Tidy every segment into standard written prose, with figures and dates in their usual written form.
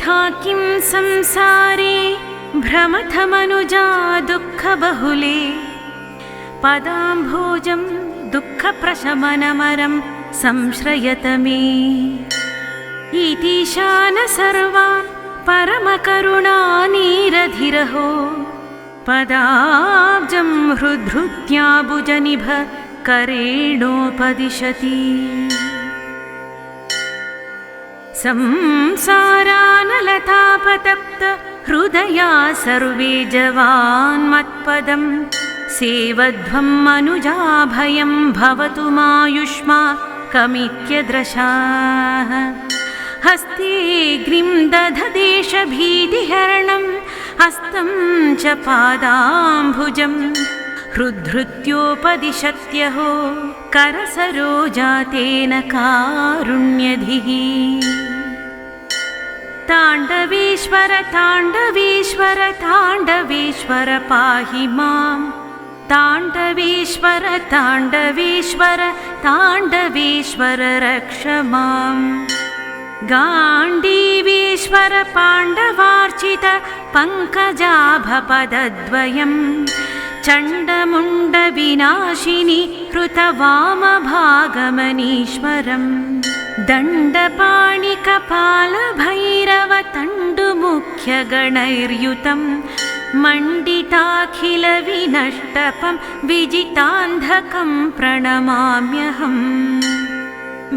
वृथा किं संसारे भ्रमथमनुजा दुःखबहुले पदाम्भोजं दुःखप्रशमनमरं संश्रयत मे इतीशान सर्वान् परमकरुणानीरधिरहो पदाब्जं हृद्हृत्या भुजनिभ करेणोपदिशति संसारानलतापतप्त हृदया सर्वे जवान्मत्पदं सेवध्वं मनुजाभयं भवतु मायुष्माकमित्यद्रशाः हस्तेऽग्निं दधदेशभीतिहरणं हस्तं च पादाम्भुजं हृद्हृत्योपदिशत्यहो करसरोजातेन कारुण्यधिः ताण्डवेश्वर ताण्डवेश्वर ताण्डवेश्वर पाहि मां ताण्डवेश्वर ताण्डवेश्वर ताण्डवेश्वर रक्ष मां गाण्डीवेश्वर पाण्डवार्चित पङ्कजाभपदद्वयं चण्डमुण्डविनाशिनि कृतवामभागमनीश्वरं दण्डपाणिकपालभैरवतण्डुमुख्यगणैर्युतं मण्डिताखिलविनष्टपं विजितान्धकं प्रणमाम्यहम्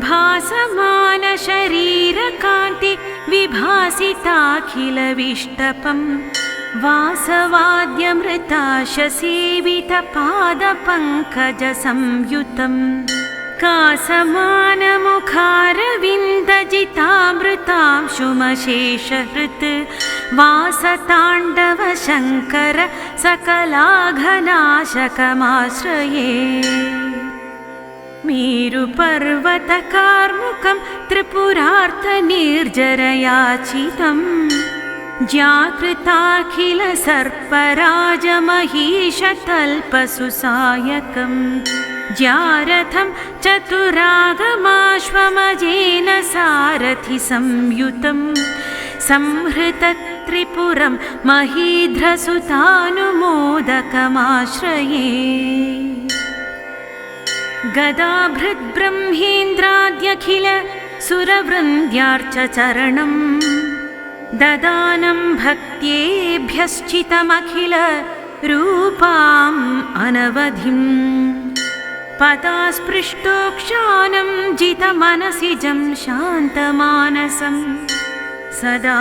भासमानशरीरकान्ति विभासिताखिलविष्टपं वासवाद्यमृताशसेवितपादपङ्कजसंयुतं कासमानमुखारविन्दजितामृतांशुमशेषहृत् वासताण्डवशङ्कर सकलाघनाशकमाश्रये मेरुपर्वतकार्मुकं त्रिपुरार्तनिर्जरयाचितं ज्याकृताखिलसर्पराजमहीशतल्पसुसायकं ज्यारथं चतुरागमाश्वमजेन सारथिसंयुतं संहृतत्रिपुरं महीध्रसुतानुमोदकमाश्रये गदाभृद्ब्रह्मेन्द्राद्यखिल सुरवृन्द्यार्चचरणं ददानं भक्त्येभ्यश्चितमखिल रूपाम् अनवधिं पदास्पृष्टोक्षानं जितमनसिजं शान्तमानसं सदा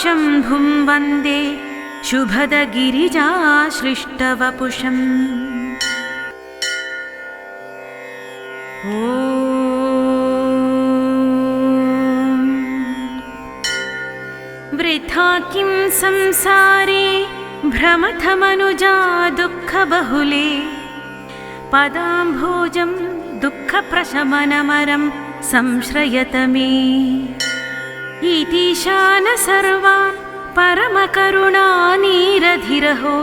शम्भुं वन्दे शुभदगिरिजाश्लिष्टवपुषम् वृथा किं संसारे भ्रमथमनुजा दुःखबहुले पदाम्भोजं दुःखप्रशमनमरं संश्रयत मे इतीशान सर्वान् परमकरुणानीरधिरहो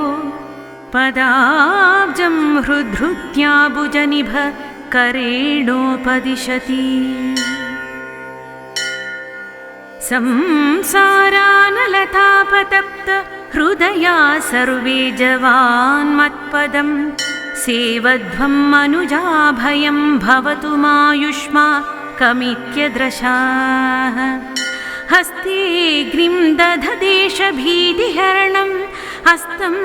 पदाब्जं हृद्हृत्या भुजनिभ करेणोपदिशति संसारानलतापतप्त हृदया सर्वे जवान्मत्पदं सेवध्वं मनुजाभयं भवतु मायुष्माकमित्यद्रशाः हस्तेऽग्निं दधदेशभीतिहरणं हस्तं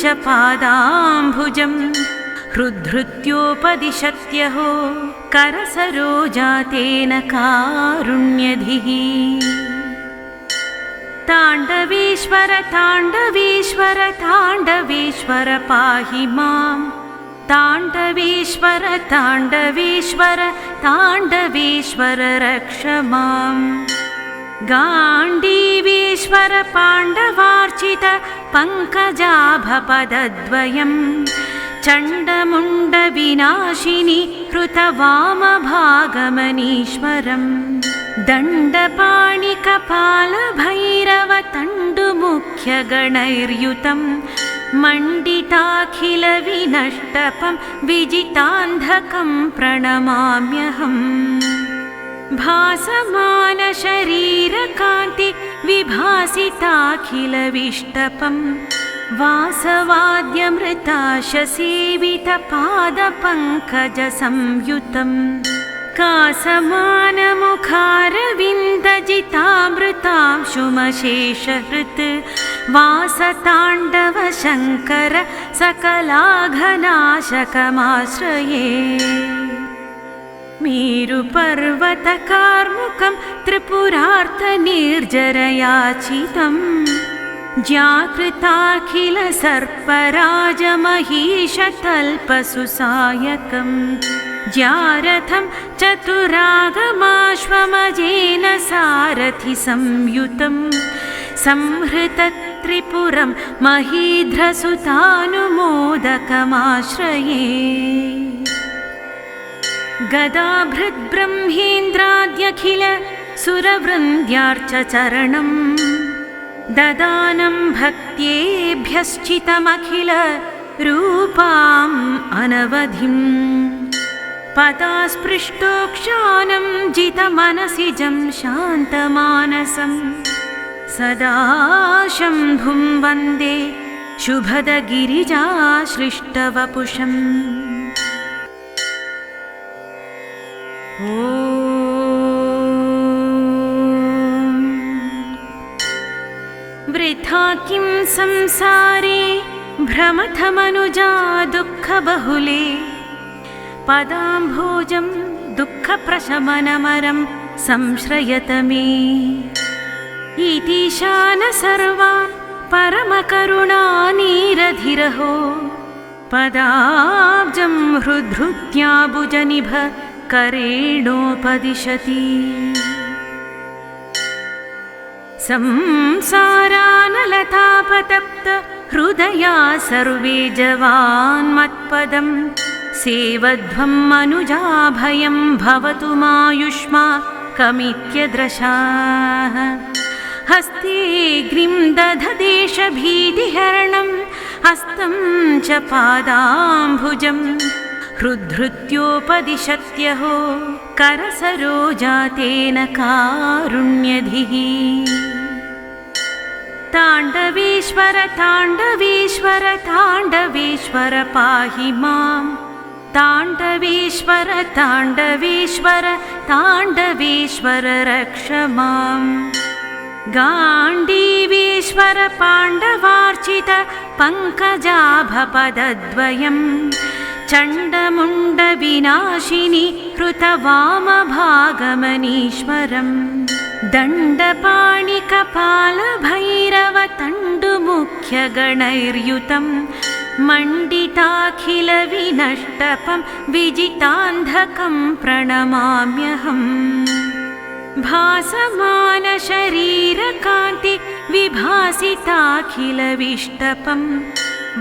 च पादाम्भुजं हृद्हृत्योपदिशत्यहो करसरोजातेन कारुण्यधिः ताण्डवेश्वर ताण्डवेश्वर ताण्डवेश्वर पाहि मां ताण्डवेश्वर ताण्डवेश्वर ताण्डवेश्वर रक्ष मां गाण्डीवेश्वर पाण्डवार्चित पङ्कजाभपदद्वयं चण्डमुण्डविनाशिनि कृतवामभागमनीश्वरं दण्डपाणिकपालभैरवतण्डुमुख्यगणैर्युतं मण्डिताखिलविनष्टपं विजितान्धकं प्रणमाम्यहम् भासमानशरीरकान्ति विभासिताखिलविष्टपं वासवाद्यमृताशसेवितपादपङ्कजसंयुतं कासमानमुखारविन्दजितामृतांशुमशेषहृत् वासताण्डवशङ्कर सकलाघनाशकमाश्रये मेरुपर्वतकार्मुकं त्रिपुरार्तनिर्जरयाचितं ज्याकृताखिलसर्पराजमहीशतल्पसुसायकं ज्यारथं चतुरागमाश्वमजेन सारथिसंयुतं संहृतत्रिपुरं महीध्रसुतानुमोदकमाश्रये गदाभृद्ब्रह्मेन्द्राद्यखिल सुरवृन्द्यार्चचरणं ददानं भक्त्येभ्यश्चितमखिल रूपाम् अनवधिम् पदास्पृष्टोक्षानं जितमनसिजं शान्तमानसं सदा शम्भुं वन्दे शुभदगिरिजाश्लिष्टवपुषम् वृथा किं संसारे भ्रमथमनुजा दुःखबहुले पदाम्भोजं दुःखप्रशमनमरं संश्रयत मे इतिशान सर्वान् परमकरुणानीरधिरहो पदाब्जं हृद्हृत्या भुजनिभ करेणोपदिशति संसारानलतापतप्त हृदया सर्वे जवान्मत्पदं सेवध्वं मनुजाभयं भवतु मायुष्माकमित्यद्रशाः हस्तेऽग्निं दधदेशभीतिहरणं हस्तं च पादाम्भुजं हृद्हृत्योपदिशत्यहो करसरोजातेन कारुण्यधिः ताण्डवेश्वर ताण्डवेश्वर ताण्डवेश्वर पाहि मां ताण्डवेश्वर ताण्डवेश्वर ताण्डवेश्वर रक्ष मां गाण्डीवेश्वर पाण्डवार्चित पङ्कजाभपदद्वयं चण्डमुण्डविनाशिनि कृतवामभागमनीश्वरं दण्डपाणिकपालभैरवतण्डुमुख्यगणैर्युतं मण्डिताखिलविनष्टपं विजितान्धकं प्रणमाम्यहम् भासमानशरीरकान्ति विभासिताखिलविष्टपं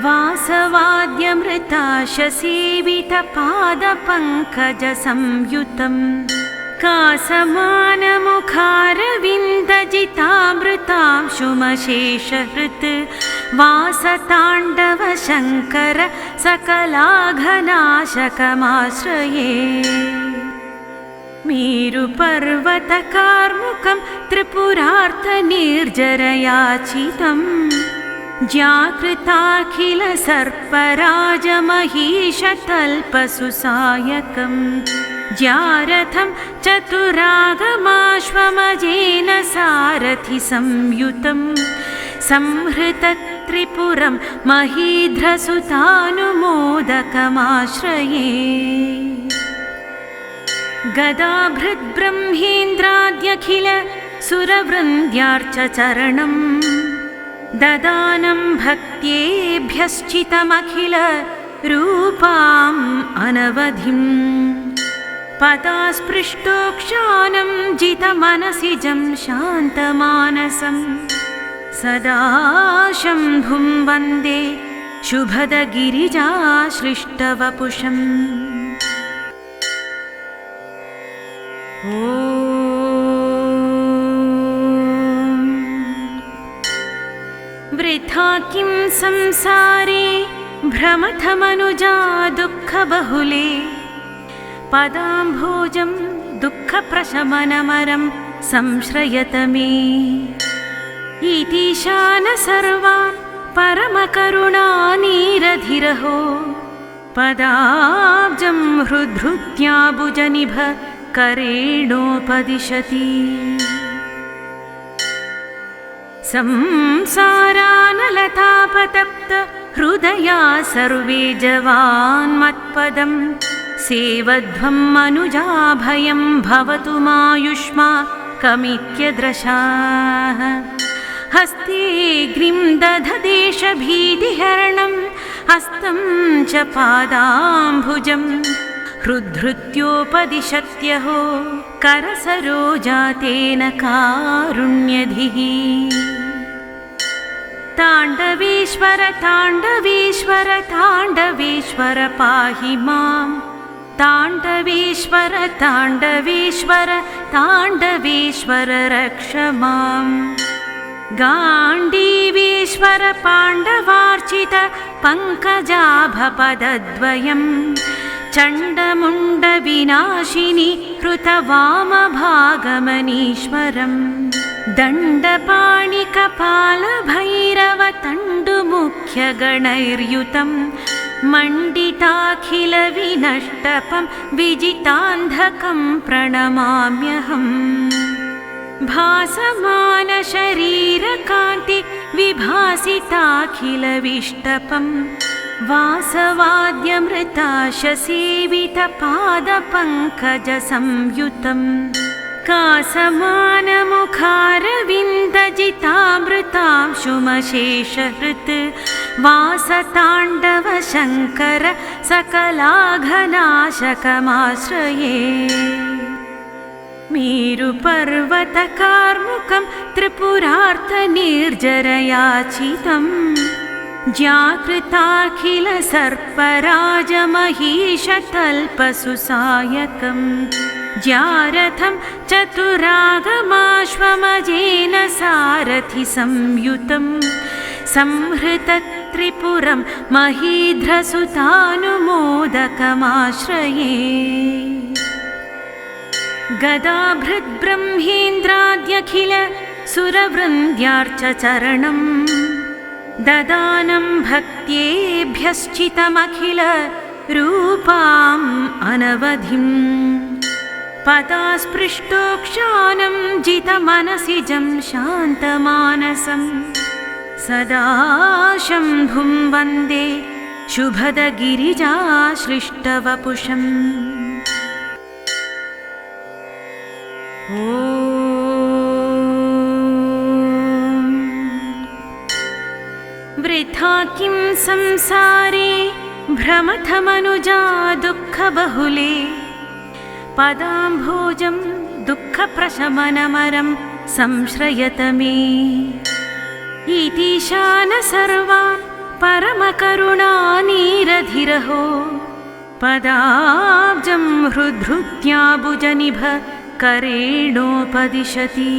वासवाद्यमृताशसेवितपादपङ्कजसंयुतं कासमानमुखारविन्दजितामृतांशुमशेषहृत् वासताण्डवशङ्कर सकलाघनाशकमाश्रये मेरुपर्वतकार्मुकं त्रिपुरार्तनिर्जरयाचितं ज्याकृताखिलसर्पराजमहीशतल्पसुसायकं ज्यारथं चतुरागमाश्वमजेन सारथिसंयुतं संहृतत्रिपुरं महीध्रसुतानुमोदकमाश्रये गदाभृद्ब्रह्मेन्द्राद्यखिल सुरवृन्द्यार्चचरणं ददानं भक्त्येभ्यश्चितमखिल रूपाम् अनवधिम् पदास्पृष्टोक्षानं जितमनसिजं शान्तमानसं सदा शम्भुं वन्दे शुभदगिरिजाश्लिष्टवपुषम् वृथा किं संसारे भ्रमथमनुजा दुःखबहुले पदाम्भोजं दुःखप्रशमनमरं संश्रयत मे इतिशान सर्वान् परमकरुणानीरधिरहो पदाब्जं हृद्हृत्या भुजनिभ करेणोपदिशति संसारानलतापतप्त हृदया सर्वे जवान्मत्पदं सेवध्वं मनुजाभयं भवतु मायुष्माकमित्यद्रशाः हस्ते ग्रीं दधदेशभीतिहरणं हस्तं च पादाम्बुजं हृद्हृत्योपदिशत्यहो करसरोजातेन कारुण्यधिः ताण्डवेश्वर ताण्डवेश्वर ताण्डवेश्वर पाहि मां ताण्डवेश्वर ताण्डवेश्वर ताण्डवेश्वर रक्ष माम् गाण्डीवेश्वर पाण्डवार्चित पङ्कजाभपदद्वयं चण्डमुण्डविनाशिनि हृतवामभागमनीश्वरम् दण्डपाणिकपालभैरवतण्डुमुख्यगणैर्युतं मण्डिताखिलविनष्टपं विजितान्धकं प्रणमाम्यहम् भासमानशरीरकान्ति विभासिताखिलविष्टपं वासवाद्यमृताशसेवितपादपङ्कजसंयुतं कासमानमुखारविन्दजितामृतांशुमशेषहृत् वासताण्डवशङ्कर सकलाघनाशकमाश्रये मेरुपर्वतकार्मुकं त्रिपुरार्तनिर्जरयाचितं ज्याकृताखिलसर्पराजमहीशतल्पसुसायकं ज्यारथं चतुरागमाश्वमजेन सारथिसंयुतं संहृतत्रिपुरं महीध्रसुतानुमोदकमाश्रये गदाभृद्ब्रह्मेन्द्राद्यखिल सुरवृन्द्यार्चचरणं ददानं भक्त्येभ्यश्चितमखिल रूपाम् अनवधिम् पदास्पृष्टोक्षानं जितमनसिजं शान्तमानसं सदा शम्भुं वन्दे शुभदगिरिजाश्लिष्टवपुषम् वृथा किं संसारे भ्रमथमनुजा दुःखबहुले पदाम्भोजं दुःखप्रशमनमरं संश्रयत मे इतिशान सर्वान् परमकरुणानीरधिरहो पदाब्जं हृद्हृत्या भुजनिभ करेणोपदिशति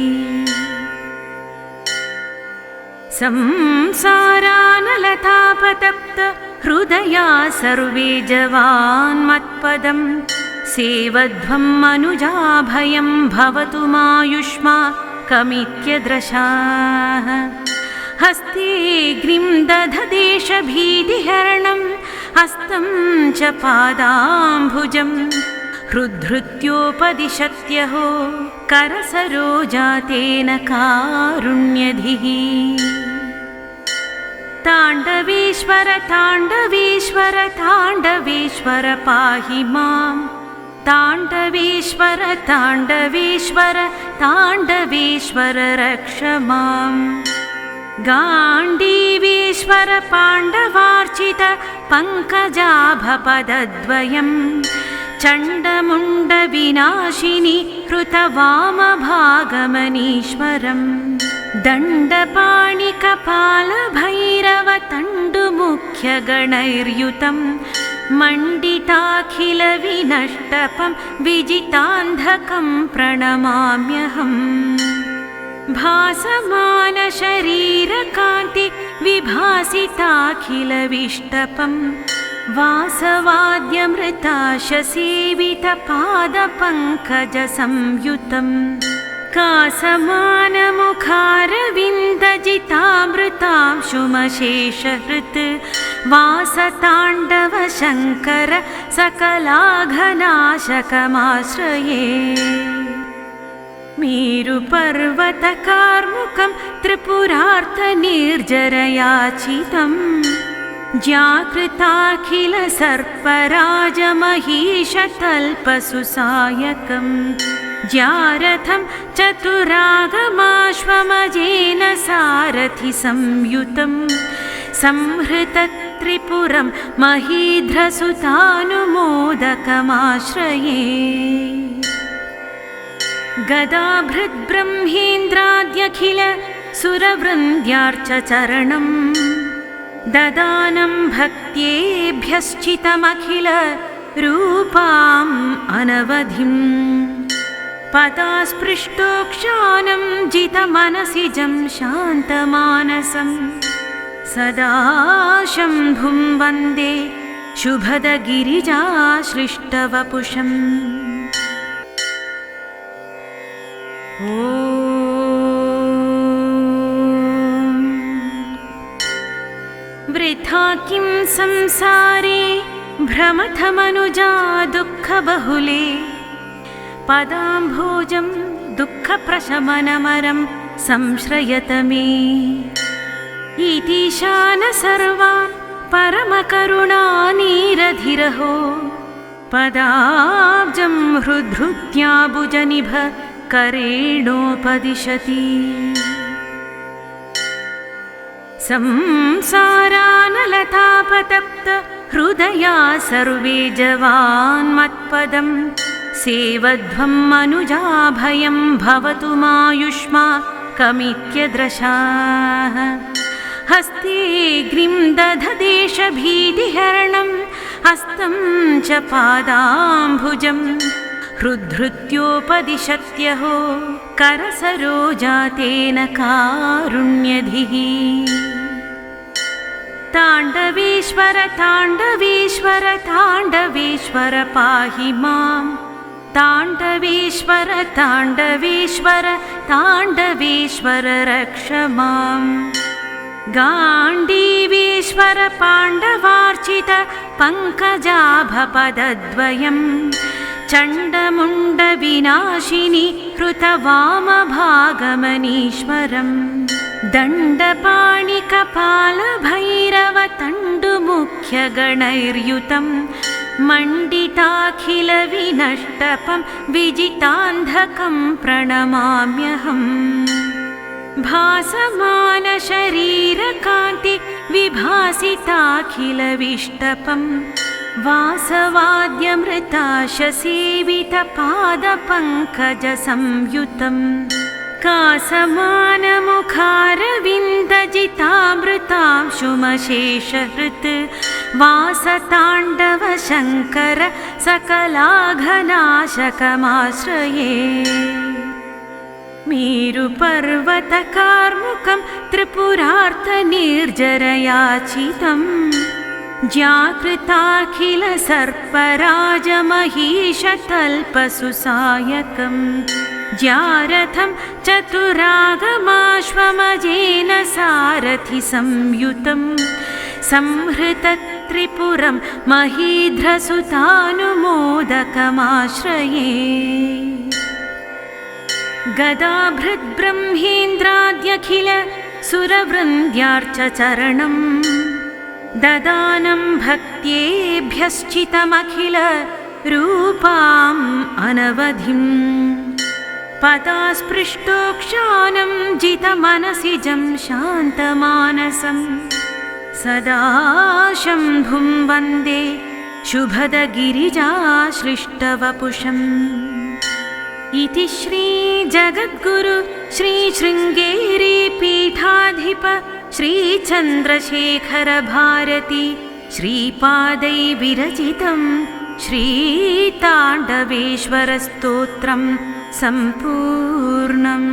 संसारानलतापतप्त हृदया सर्वे जवान्मत्पदं सेवध्वं मनुजाभयं भवतु मायुष्माकमित्यद्रशाः हस्ते ग्रीं दधदेशभीतिहरणं हस्तं च पादाम्बुजं हृद्हृत्योपदिशत्यहो करसरोजातेन कारुण्यधिः ताण्डवेश्वर ताण्डवेश्वर ताण्डवेश्वर पाहि मां ताण्डवेश्वर ताण्डवेश्वर ताण्डवेश्वर रक्ष माम् गाण्डीवेश्वर पाण्डवार्चित पङ्कजाभपदद्वयं चण्डमुण्डविनाशिनि हृतवामभागमनीश्वरम् दण्डपाणिकपालभैरवतण्डुमुख्यगणैर्युतं मण्डिताखिलविनष्टपं विजितान्धकं प्रणमाम्यहम् भासमानशरीरकान्ति विभासिताखिलविष्टपं वासवाद्यमृताशसेवितपादपङ्कजसंयुतं कासमानमुखारविन्दजितामृतांशुमशेषहृत् वासताण्डव शङ्कर सकलाघनाशकमाश्रये मेरुपर्वतकार्मुकं त्रिपुरार्थनिर्जरयाचितं जाकृताखिल सर्पराजमहीशतल्पसुसायकं जारथं चतुरागमाश्वमजेन सारथि संयुतं संहृतत्रिपुरं महीध्रसुतानुमोदकमाश्रये गदाभृद्ब्रह्मेन्द्राद्यखिल सुरवृन्द्यार्चचरणं ददानं भक्त्येभ्यश्चितमखिल रूपाम् अनवधिं पदास्पृष्टोक्षानं जितमनसिजं शान्तमानसं सदा शम्भुं वन्दे शुभदगिरिजाश्लिष्टवपुषम् वृथा किं संसारे भ्रमथमनुजा दुःखबहुले पदाम्भोजं दुःखप्रशमनमरं संश्रयत मे इतीशान सर्वान् परमकरुणानीरधिरहो पदाब्जं हृद्हृत्या भुजनिभ करेणोपदिशति संसारानलतापतप्त हृदया सर्वे जवान्मत्पदं सेवध्वं मनुजाभयं भवतु मायुष्माकमित्यद्रशाः हस्तेऽग्निं दधदेशभीतिहरणं हस्तं च पादाम्भुजं हृद्हृत्योपदिशत्यहो करसरोजातेन कारुण्यधिः ताण्डवेश्वर ताण्डवेश्वर ताण्डवेश्वर पाहि मां ताण्डवेश्वर ताण्डवेश्वर ताण्डवेश्वर रक्ष मां गाण्डीवेश्वर पाण्डवार्चित पङ्कजाभपदद्वयं चण्डमुण्डविनाशिनि हृतवामभागमनीश्वरं दण्डपाणिकपालभैरवतण्डुमुख्यगणैर्युतं मण्डिताखिलविनष्टपं विजितान्धकं प्रणमाम्यहम् भासमानशरीरकान्ति विभासिताखिलविष्टपं वासवाद्यमृताशसेवितपादपङ्कजसंयुतं कासमानमुखारविन्दजितामृतांशुमशेषहृत् वासताण्डव शङ्कर सकलाघनाशकमाश्रये मेरुपर्वतकार्मुकं त्रिपुरार्थनिर्जरयाचितं जाकृताखिल सर्पराजमहीशतल्पसुसायकं जारथं चतुरागमाश्वमजेन सारथि संयुतं संहृतत्रिपुरं महीध्रसुतानुमोदकमाश्रये गदाभृद्ब्रह्मेन्द्राद्यखिल सुरवृन्द्यार्चचरणं ददानं भक्त्येभ्यश्चितमखिल रूपाम् अनवधिं पदास्पृष्टोक्षानं जितमनसिजं शान्तमानसं सदा शम्भुं वन्दे शुभदगिरिजाश्लिष्टवपुषम् इति श्री जगद्गुरु श्री शृंगेरी पीठाधिप श्री चंद्रशेखर भारती श्रीपादै विरचितं श्री ताण्डवेश्वर स्तोत्रं सम्पूर्णम्।